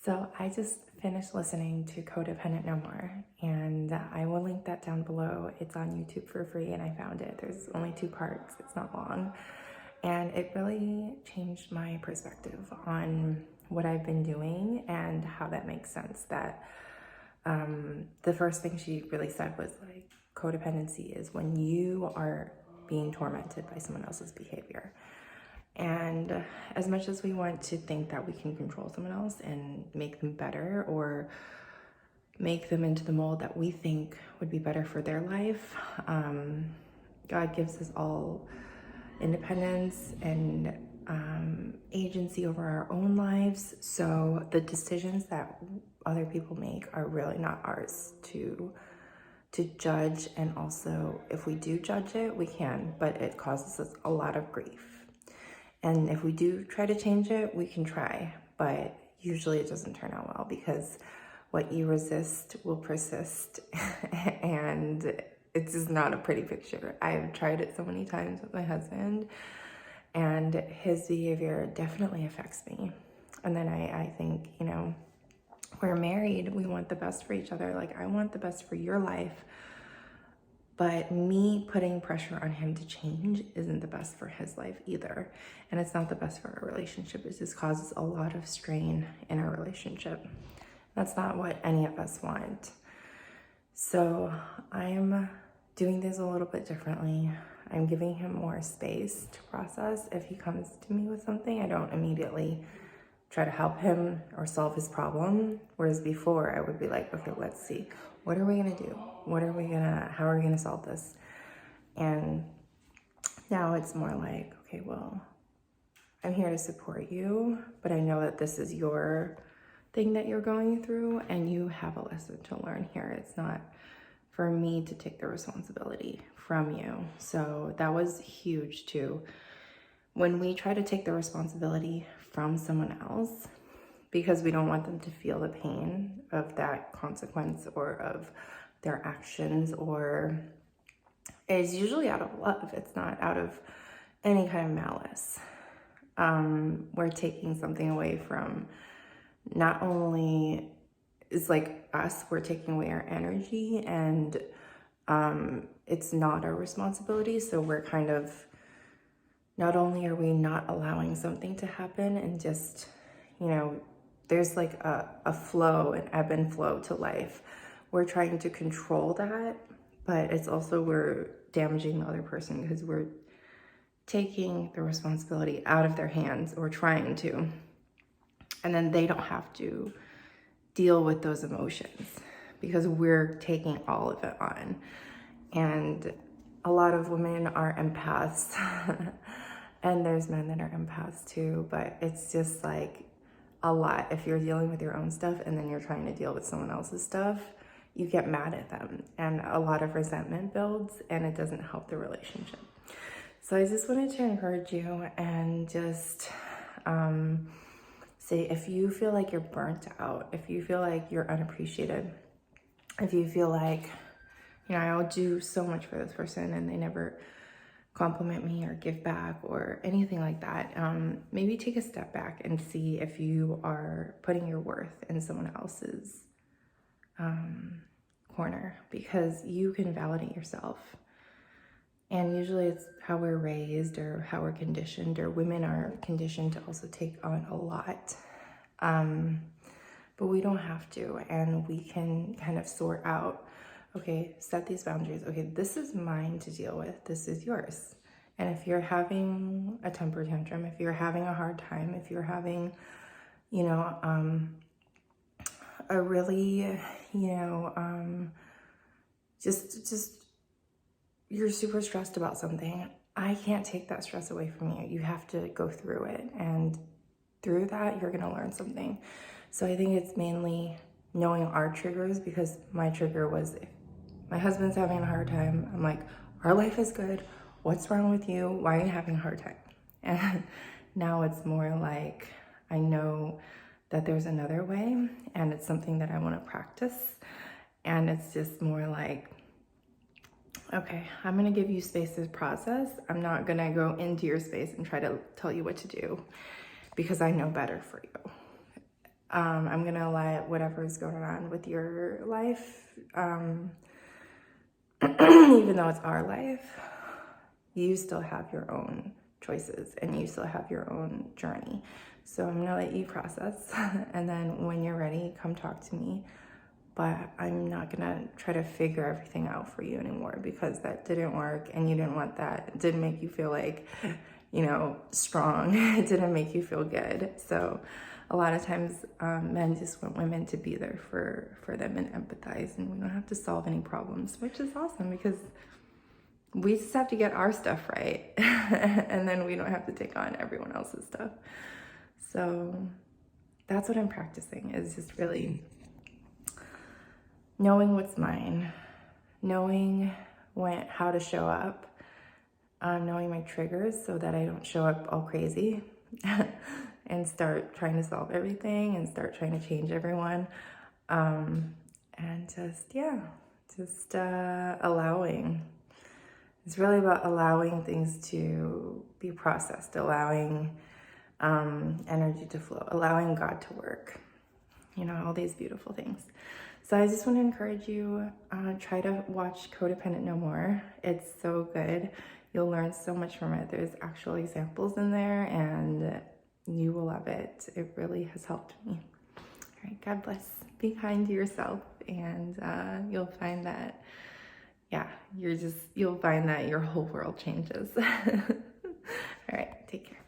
So I just finished listening to Codependent No More, and I will link that down below. It's on YouTube for free, and I found it. There's only 2 parts, it's not long. And it really changed my perspective on what I've been doing and how that makes sense. That the first thing she really said was like, codependency is when you are being tormented by someone else's behavior. And as much as we want to think that we can control someone else and make them better or make them into the mold that we think would be better for their life, God gives us all independence and agency over our own lives. So the decisions that other people make are really not ours to judge. And also, if we do judge it, we can, but it causes us a lot of grief. And if we do try to change it, we can try, but usually it doesn't turn out well because what you resist will persist and it's just not a pretty picture. I've tried it so many times with my husband and his behavior definitely affects me. And then I think, we're married, we want the best for each other. Like, I want the best for your life. But me putting pressure on him to change isn't the best for his life either. And it's not the best for our relationship. It just causes a lot of strain in our relationship. That's not what any of us want. So I'm doing this a little bit differently. I'm giving him more space to process. If he comes to me with something, I don't immediately try to help him or solve his problem. Whereas before I would be like, okay, let's see. What are we gonna do? How are we gonna solve this? And now it's more like, okay, well, I'm here to support you, but I know that this is your thing that you're going through and you have a lesson to learn here. It's not for me to take the responsibility from you. So that was huge too. When we try to take the responsibility from someone else, because we don't want them to feel the pain of that consequence or of their actions, or it's usually out of love. It's not out of any kind of malice. We're taking something away from, not only is like us, we're taking away our energy, and it's not our responsibility. So we're kind of, not only are we not allowing something to happen and just, there's like a flow, an ebb and flow to life. We're trying to control that, but it's also we're damaging the other person because we're taking the responsibility out of their hands, or trying to. And then they don't have to deal with those emotions because we're taking all of it on. And a lot of women are empaths and there's men that are empaths too, but it's just like a lot. If you're dealing with your own stuff and then you're trying to deal with someone else's stuff, you get mad at them and a lot of resentment builds and it doesn't help the relationship. So I just wanted to encourage you and just say, if you feel like you're burnt out, if you feel like you're unappreciated, if you feel like, I'll do so much for this person and they never compliment me or give back or anything like that, maybe take a step back and see if you are putting your worth in someone else's corner, because you can validate yourself. And usually it's how we're raised or how we're conditioned, or women are conditioned to also take on a lot. But we don't have to, and we can kind of sort out, okay, set these boundaries. Okay, this is mine to deal with. This is yours. And if you're having a temper tantrum, if you're having a hard time, if you're having, a really, just you're super stressed about something, I can't take that stress away from you. You have to go through it. And through that, you're going to learn something. So I think it's mainly knowing our triggers, because my trigger was, if my husband's having a hard time, I'm like, our life is good. What's wrong with you? Why are you having a hard time? And now it's more like, I know that there's another way and it's something that I want to practice. And it's just more like, okay, I'm going to give you space to process. I'm not going to go into your space and try to tell you what to do because I know better for you. I'm gonna let whatever's going on with your life, even though it's our life, you still have your own choices and you still have your own journey. So I'm gonna let you process, and then when you're ready, come talk to me. But I'm not gonna try to figure everything out for you anymore, because that didn't work and you didn't want that. It didn't make you feel like, strong. It didn't make you feel good. So a lot of times men just want women to be there for them and empathize, and we don't have to solve any problems, which is awesome, because we just have to get our stuff right. And then we don't have to take on everyone else's stuff. So that's what I'm practicing, is just really knowing what's mine, knowing how to show up, knowing my triggers so that I don't show up all crazy and start trying to solve everything and start trying to change everyone. And just allowing. It's really about allowing things to be processed, allowing energy to flow, allowing God to work, all these beautiful things. So I just want to encourage you, try to watch Codependent No More. It's so good. You'll learn so much from it. There's actual examples in there, and you will love it. It really has helped me. All right, God bless. Be kind to yourself, and you'll find that, you'll find that your whole world changes. All right, take care.